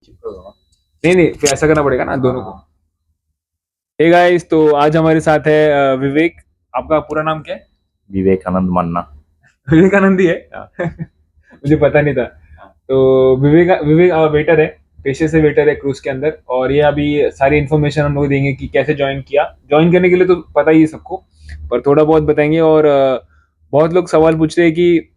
नहीं नहीं, फिर ऐसा करना पड़ेगा ना दोनों को। हे गाइस, तो आज हमारे साथ है विवेक। आपका पूरा नाम क्या है? विवेकानंद मानना। विवेकानंद ही है। मुझे पता नहीं था। तो विवेक विवेक वेटर है, पेशे से वेटर है क्रूज के अंदर। और ये अभी सारी इन्फॉर्मेशन हम लोग देंगे कि कैसे ज्वाइन किया। ज्वाइन करने के लिए तो पता ही है सबको, पर थोड़ा बहुत बताएंगे। और बहुत लोग सवाल पूछ रहे हैं कि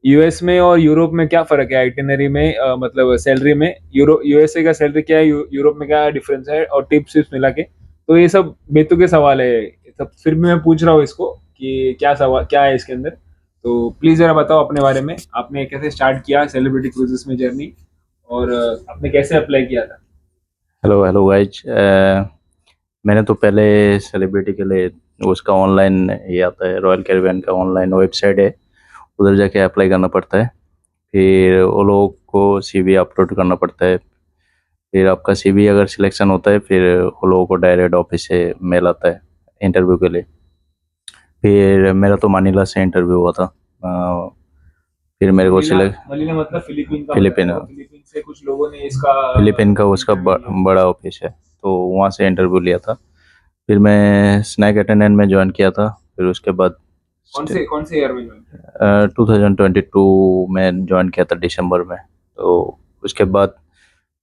यूएस में और यूरोप में क्या फर्क है आइटिनरी में, मतलब सैलरी में। यूएसए का सैलरी क्या है, यूरोप में क्या डिफरेंस है, और टिप्स विप्स मिला के। तो ये सब बेतुके के सवाल है सब, फिर भी मैं पूछ रहा हूँ इसको कि क्या सवाल क्या है इसके अंदर। तो प्लीज जरा बताओ अपने बारे में, आपने कैसे स्टार्ट किया सेलिब्रिटी क्रूजेस में जर्नी, और आपने कैसे अप्लाई किया था। Hello hello guys. मैंने तो पहले सेलिब्रिटी के लिए उसका ऑनलाइन ये आता है, रॉयल कैरिबियन का ऑनलाइन वेबसाइट है, उधर जाके अप्लाई करना पड़ता है। फिर वो लोगों को सीवी अपलोड करना पड़ता है। फिर आपका सीवी अगर सिलेक्शन होता है, फिर वो लोगों को डायरेक्ट ऑफिस से मेल आता है इंटरव्यू के लिए। फिर मेरा तो मानिला से इंटरव्यू हुआ था। फिर मेरे को मनीला, सिलेक्ट मनीला मतलब फिलीपीन का होता है, फिलीपीन और फिलीपीन से कुछ लोगों ने इसका फिलीपीन का उसका इंटरव्यू लिया। बड़ा ऑफिस है, तो वहाँ से इंटरव्यू लिया था। फिर मैं स्नैक अटेंडेंट में ज्वाइन किया था। फिर उसके बाद कौन से ईयर में ज्वाइन किया? 2022 में ज्वाइन किया था दिसंबर में। तो उसके बाद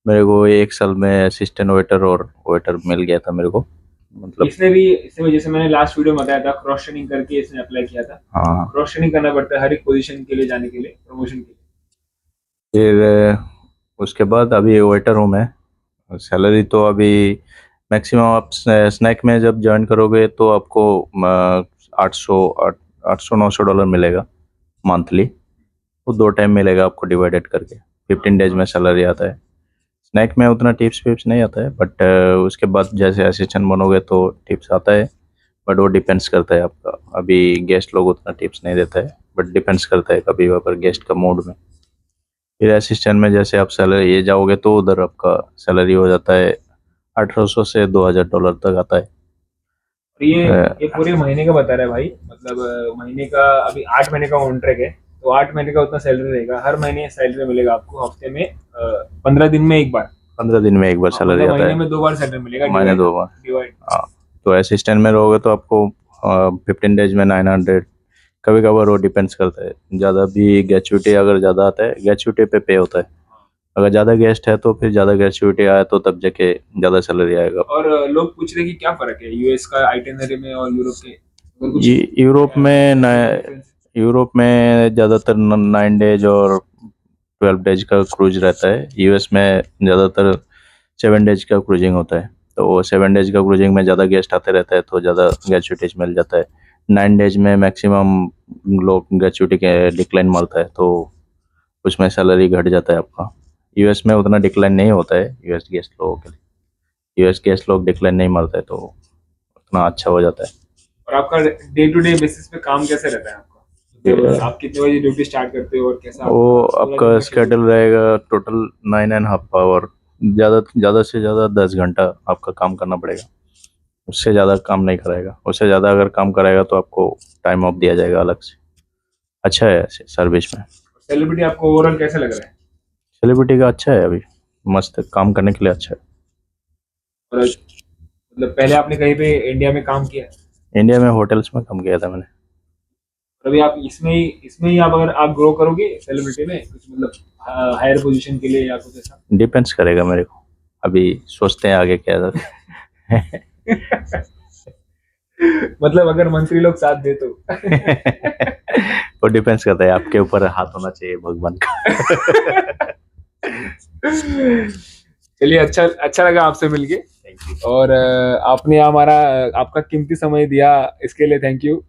मेरे को एक साल में असिस्टेंट वेटर और वेटर मिल गया था मेरे को, मतलब। इसने भी जैसे मैंने लास्ट वीडियो में बताया था, क्रॉस ट्रेनिंग करके इसने अप्लाई किया था। हाँ। क्रॉस ट्रेनिंग करना पड़ता है हर एक पोजीशन के लिए जाने के लिए, प्रमोशन के लिए। फिर उसके बाद अभी वेटर हूँ मैं। सैलरी तो अभी मैक्सिमम आप स्नैक में जब ज्वाइन करोगे तो आपको 800 900 डॉलर मिलेगा मंथली। वो 2 टाइम मिलेगा आपको डिवाइडेड करके। 15 डेज में सैलरी आता है। स्नैक में उतना टिप्स विप्स नहीं आता है, बट उसके बाद जैसे असिस्टेंट बनोगे तो टिप्स आता है। बट वो डिपेंड्स करता है आपका। अभी गेस्ट लोग उतना टिप्स नहीं देता है, बट डिपेंड्स करता है कभी अगर गेस्ट का मूड में। फिर असिस्टेंट में जैसे आप सैलरी ये जाओगे तो उधर आपका सैलरी हो जाता है 1800 से 2000 डॉलर तक आता है। और ये अ, ये पूरे महीने का बता रहा है भाई, मतलब महीने का अभी 8 महीने का कॉन्ट्रैक्ट है। तो 8 महीने का उतना सैलरी रहेगा, हर महीने सैलरी मिलेगा आपको, हफ्ते में 15 दिन में एक बार। 15 दिन में एक बार हाँ, सैलरी मतलब आता महीने है। में 2 बार सैलरी मिलेगा, महीने डिवाइड 2 बार। डिवाइड। हाँ। तो असिस्टेंट में रहोगे तो आपको 15 डेज में 900। कभी कभार वो डिपेंड्स करता है, ज़्यादा भी ग्रेचुइटी अगर ज़्यादा आता है, ग्रेचुइटी पे होता है। अगर ज़्यादा गेस्ट है तो फिर ज़्यादा ग्रेचुइटी आया तो तब जाके ज़्यादा सैलरी आएगा। और लोग पूछ रहे हैं कि क्या फर्क है यूएस का आइटिनरी में और यूरोप के, अगर कुछ यूरोप में डिफरेंस। यूरोप में ज़्यादातर 9 डेज और 12 डेज का क्रूज रहता है। यूएस में ज़्यादातर 7 डेज का क्रूजिंग होता है। तो वो 7 डेज का क्रूजिंग में ज़्यादा गेस्ट आते रहता है तो ज़्यादा ग्रेचुइटीज मिल जाता है। 9 डेज में मैक्सिमम लोग ग्रेचुइटी के डिक्लाइन मारता है, तो उसमें सैलरी घट जाता है आपका। यूएस में उतना डिक्लाइन नहीं होता है यूएस गेस्ट लोगों के लिए। यूएस गेस्ट लोग डिक्लाइन नहीं मारते तो उतना अच्छा हो जाता है। और आपका डे टू डे बेसिस पे काम कैसे रहता है आपका, मतलब आप कितने बजे ड्यूटी स्टार्ट करते हो और कैसा वो आपका पूरा दिन आपका का शेड्यूल स्केड्यूल रहेगा टोटल 9.5 आवर। ज़्यादा ज़्यादा से ज़्यादा 10 घंटा आपका काम करना पड़ेगा। उससे ज़्यादा काम नहीं कराएगा। उससे ज़्यादा अगर काम कराएगा तो आपको टाइम ऑफ दिया जाएगा अलग से। अच्छा है सर्विस में। सेलिब्रिटी आपको ओवरऑल कैसा लग रहा है? सेलिब्रिटी का अच्छा है अभी, मस्त है, काम करने के लिए अच्छा है। और मतलब पहले आपने कहीं पे इंडिया में काम किया है? इंडिया में होटल्स में काम किया था मैंने। और अभी आप इसमें ही आप अगर आप ग्रो करोगे सेलिब्रिटी में कुछ, मतलब हायर पोजीशन के लिए या कुछ ऐसा? डिपेंड्स करेगा मेरे को। अभी सोचते हैं आगे क्या है। मतलब अगर मंत्री लोग साथ दे तो। वो डिपेंड्स करता है, आपके ऊपर हाथ होना चाहिए भगवान का। चलिए, अच्छा अच्छा लगा आपसे मिलके। Thank you. और आपने हमारा आपका कीमती समय दिया, इसके लिए थैंक यू।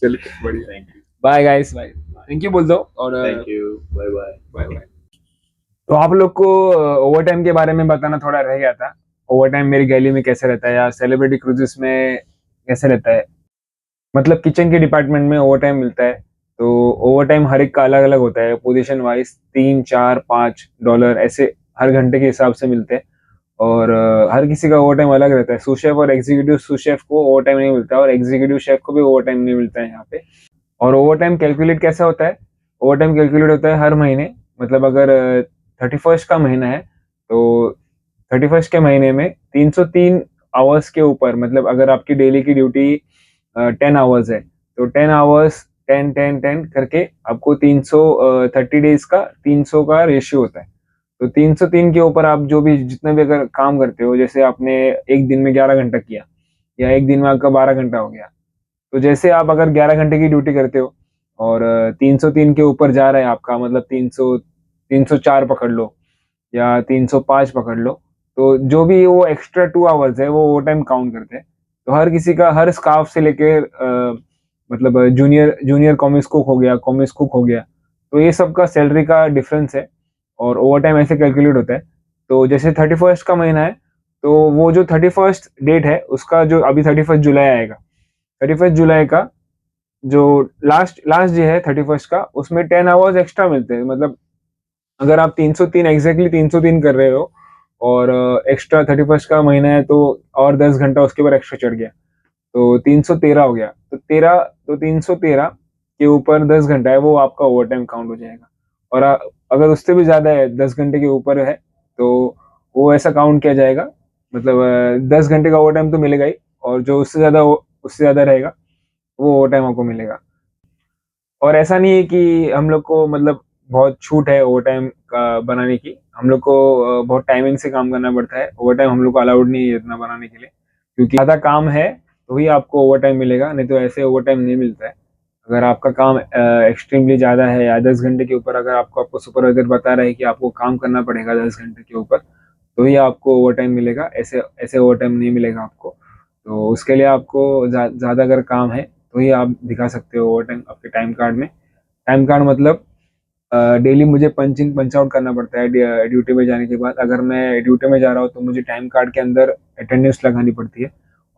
चलिए बढ़िया। Thank you. Bye guys, bye. Thank you बोल दो। और thank you. Bye bye. Bye bye. तो आप लोग को ओवर टाइम के बारे में बताना थोड़ा रह गया था। ओवर टाइम मेरी गैली में कैसे रहता है, या सेलिब्रिटी क्रूजेस में कैसे रहता है। मतलब किचन के डिपार्टमेंट में ओवर टाइम मिलता है। तो ओवर टाइम हर एक का अलग अलग होता है, पोजीशन वाइज 3 4 5 डॉलर ऐसे हर घंटे के हिसाब से मिलते हैं। और हर किसी का ओवर टाइम अलग रहता है। सू शेफ और एग्जीक्यूटिव सू शेफ को ओवर टाइम नहीं मिलता, और एग्जीक्यूटिव शेफ को भी ओवर टाइम नहीं मिलता है यहाँ पे। और ओवर टाइम कैलकुलेट कैसा होता है? ओवर टाइम कैलकुलेट होता है हर महीने। मतलब अगर 31st का महीना है, तो 31st के महीने में 303 आवर्स के ऊपर, मतलब अगर आपकी डेली की ड्यूटी 10 आवर्स है, तो 10 आवर्स 10 10 10 करके आपको 300 30 डेज का 300 का रेशियो होता है। तो 303 के ऊपर आप जो भी जितना भी अगर काम करते हो, जैसे आपने एक दिन में 11 घंटा किया या एक दिन में आपका 12 घंटा हो गया, तो जैसे आप अगर 11 घंटे की ड्यूटी करते हो और 303 के ऊपर जा रहा है आपका, मतलब 304 पकड़ लो या 305 पकड़ लो, तो जो भी वो एक्स्ट्रा 2 आवर्स है वो ओवर टाइम काउंट करते हैं। तो हर किसी का, हर स्टाफ से लेके मतलब जूनियर जूनियर कॉमिक्स कुक हो गया, कॉमिक्स कुक हो गया, तो ये सब का सैलरी का डिफरेंस है और ओवर टाइम ऐसे कैलकुलेट होता है। तो जैसे 31st का महीना है, तो वो जो 31st डेट है उसका, जो अभी 31st जुलाई आएगा, 31st जुलाई का जो लास्ट लास्ट डे है 31st का, उसमें 10 आवर्स एक्स्ट्रा मिलते हैं। मतलब अगर आप 303 एग्जैक्टली 303 कर रहे हो और एक्स्ट्रा 31st का महीना है, तो और 10 घंटा उसके ऊपर एक्स्ट्रा चढ़ गया, तो 313 हो गया। तो 313 के ऊपर 10 घंटा है, वो आपका ओवर टाइम काउंट हो जाएगा। और अगर उससे भी ज्यादा है, 10 घंटे के ऊपर है, तो वो ऐसा काउंट किया जाएगा। मतलब 10 घंटे का ओवर टाइम तो मिलेगा ही, और जो उससे ज्यादा रहेगा वो ओवर टाइम आपको मिलेगा। और ऐसा नहीं है कि हम लोग को मतलब बहुत छूट है ओवर टाइम का बनाने की। हम लोग को बहुत टाइमिंग से काम करना पड़ता है। ओवर टाइम हम लोग को अलाउड नहीं है इतना बनाने के लिए, क्योंकि ज़्यादा काम है तो ही आपको ओवर टाइम मिलेगा, नहीं तो ऐसे ओवर टाइम नहीं मिलता है। अगर आपका काम एक्सट्रीमली ज़्यादा है या 10 घंटे के ऊपर, अगर आपको सुपरवाइजर बता रहा है कि आपको काम करना पड़ेगा 10 घंटे के ऊपर, तो ही आपको ओवर टाइम मिलेगा, ऐसे ऐसे ओवर टाइम नहीं मिलेगा आपको। तो उसके लिए आपको ज़्यादा अगर काम है तो ही आप दिखा सकते हो ओवर टाइम आपके टाइम कार्ड में। टाइम कार्ड मतलब डेली मुझे पंच इन पंच आउट करना पड़ता है ड्यूटी में जाने के बाद। अगर मैं ड्यूटी में जा रहा हूँ तो मुझे टाइम कार्ड के अंदर अटेंडेंस लगानी पड़ती है,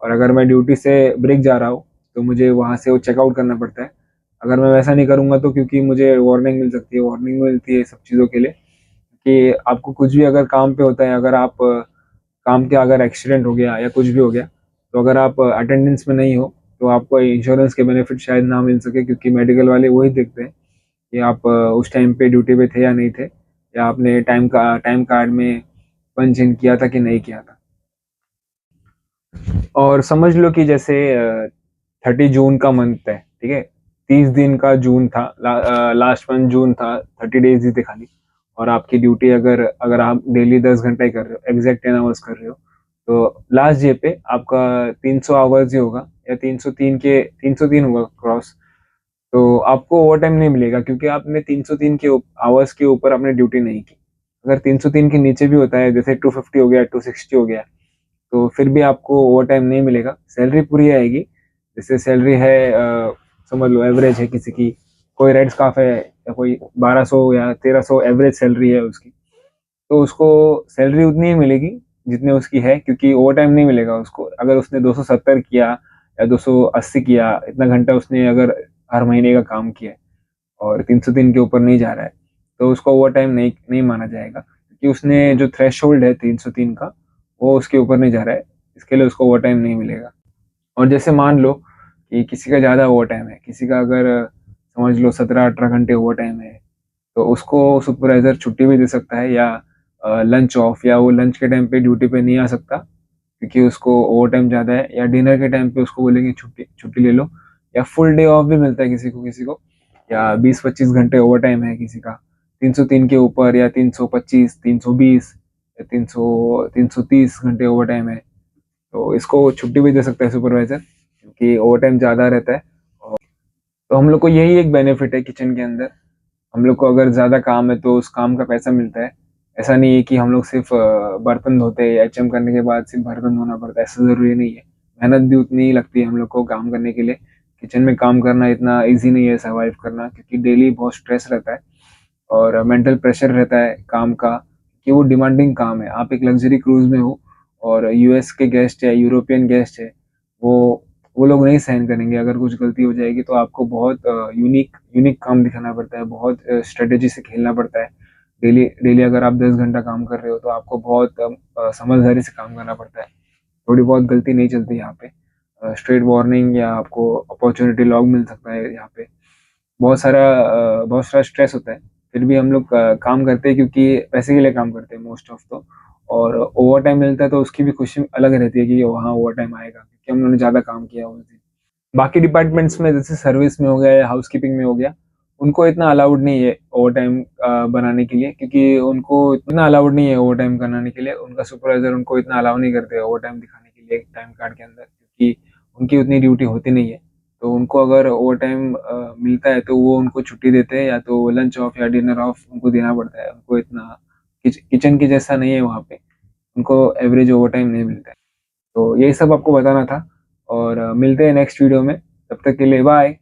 और अगर मैं ड्यूटी से ब्रेक जा रहा हूँ तो मुझे वहाँ से वो चेकआउट करना पड़ता है। अगर मैं वैसा नहीं करूँगा तो, क्योंकि मुझे वार्निंग मिल सकती है, वार्निंग मिलती है सब चीज़ों के लिए, कि आपको कुछ भी अगर काम पे होता है, अगर आप काम के अगर एक्सीडेंट हो गया या कुछ भी हो गया, तो अगर आप अटेंडेंस में नहीं हो तो आपको इंश्योरेंस के बेनिफिट शायद ना मिल सके, क्योंकि मेडिकल वाले वही देखते हैं कि आप उस टाइम पे ड्यूटी पे थे या नहीं थे, या आपने टाइम कार्ड में पंच इन किया था कि नहीं किया था। और समझ लो कि जैसे 30 जून का मंथ है, ठीक है, 30 दिन का जून था, लास्ट मंथ जून था, 30 डेज ही थे खाली। और आपकी ड्यूटी अगर अगर आप डेली 10 घंटा ही कर रहे हो, एग्जैक्ट 10 आवर्स कर रहे हो, तो लास्ट डे पे आपका 300 आवर्स ही होगा, या 303 होगा क्रॉस। तो आपको ओवर टाइम नहीं मिलेगा, क्योंकि आपने 303 के आवर्स के ऊपर आपने ड्यूटी नहीं की। अगर 303 के नीचे भी होता है, जैसे 250 हो गया, 260 हो गया, तो फिर भी आपको ओवर टाइम नहीं मिलेगा, सैलरी पूरी आएगी। जैसे सैलरी है समझ लो एवरेज है किसी की, कोई रेड स्काफ है या कोई 1200 या 1300 एवरेज सैलरी है उसकी, तो उसको सैलरी उतनी ही मिलेगी जितनी उसकी है, क्योंकि ओवर टाइम नहीं मिलेगा उसको। अगर उसने 270 किया या 280 किया, इतना घंटा उसने अगर हर महीने का काम किया है और 303 के ऊपर नहीं जा रहा है, तो उसको ओवर टाइम नहीं नहीं माना जाएगा, क्योंकि उसने जो थ्रेशोल्ड है 303 का, वो उसके ऊपर नहीं जा रहा है, इसके लिए उसको ओवर टाइम नहीं मिलेगा। और जैसे मान लो कि किसी का ज़्यादा ओवर टाइम है, किसी का अगर समझ लो 17-18 घंटे ओवर टाइम है, तो उसको सुपरवाइजर छुट्टी भी दे सकता है, या लंच ऑफ, या वो लंच के टाइम पे ड्यूटी पे नहीं आ सकता क्योंकि उसको ओवर टाइम ज़्यादा है, या डिनर के टाइम पे उसको बोलेंगे छुट्टी छुट्टी ले लो, या फुल डे ऑफ भी मिलता है किसी को, या 20-25 घंटे ओवर टाइम है किसी का 303 के ऊपर, या 325 320 या 330 घंटे ओवर टाइम है, तो इसको छुट्टी भी दे सकता है सुपरवाइजर, क्योंकि ओवर टाइम ज़्यादा रहता है। तो हम लोग को यही एक बेनिफिट है किचन के अंदर। हम लोग को अगर ज़्यादा काम है तो उस काम का पैसा मिलता है। ऐसा नहीं है कि हम लोग सिर्फ बर्तन धोते हैं, एचएम करने के बाद सिर्फ बर्तन धोना पड़ता है, ऐसा ज़रूरी नहीं है। मेहनत भी उतनी ही लगती है हम लोग को काम करने के लिए। किचन में काम करना इतना इजी नहीं है सर्वाइव करना, क्योंकि डेली बहुत स्ट्रेस रहता है और मेंटल प्रेशर रहता है काम का, कि वो डिमांडिंग काम है। आप एक लग्जरी क्रूज में हो और यूएस के गेस्ट है, यूरोपियन गेस्ट है, वो वो लोग नहीं सहन करेंगे। अगर कुछ गलती हो जाएगी तो आपको बहुत यूनिक यूनिक काम दिखाना पड़ता है, बहुत स्ट्रेटेजी से खेलना पड़ता है। डेली डेली अगर आप 10 घंटा काम कर रहे हो तो आपको बहुत समझदारी से काम करना पड़ता है। थोड़ी बहुत गलती नहीं चलती यहाँ पे, स्ट्रेट वार्निंग या आपको अपॉर्चुनिटी लॉग मिल सकता है यहाँ पे। बहुत सारा स्ट्रेस होता है। फिर भी हम लोग काम करते हैं क्योंकि पैसे के लिए काम करते हैं मोस्ट ऑफ तो। और ओवर टाइम मिलता है तो उसकी भी खुशी अलग रहती है कि वहाँ ओवर टाइम आएगा क्योंकि हम लोगों ने ज़्यादा काम किया उस दिन। बाकी डिपार्टमेंट्स में जैसे सर्विस में हो गया या हाउसकीपिंग में हो गया, उनको इतना अलाउड नहीं है ओवर टाइम बनाने के लिए, क्योंकि उनको इतना अलाउड नहीं है ओवर टाइम कराने के लिए। उनका सुपरवाइजर उनको इतना अलाउ नहीं करते ओवर टाइम दिखाने के लिए टाइम कार्ड के अंदर, क्योंकि उनकी उतनी ड्यूटी होती नहीं है। तो उनको अगर ओवर टाइम मिलता है तो वो उनको छुट्टी देते हैं, या तो लंच ऑफ या डिनर ऑफ उनको देना पड़ता है। उनको इतना किचन के जैसा नहीं है वहाँ पे, उनको एवरेज ओवर टाइम नहीं मिलता है। तो यही सब आपको बताना था, और मिलते हैं नेक्स्ट वीडियो में। तब तक के लिए बाय।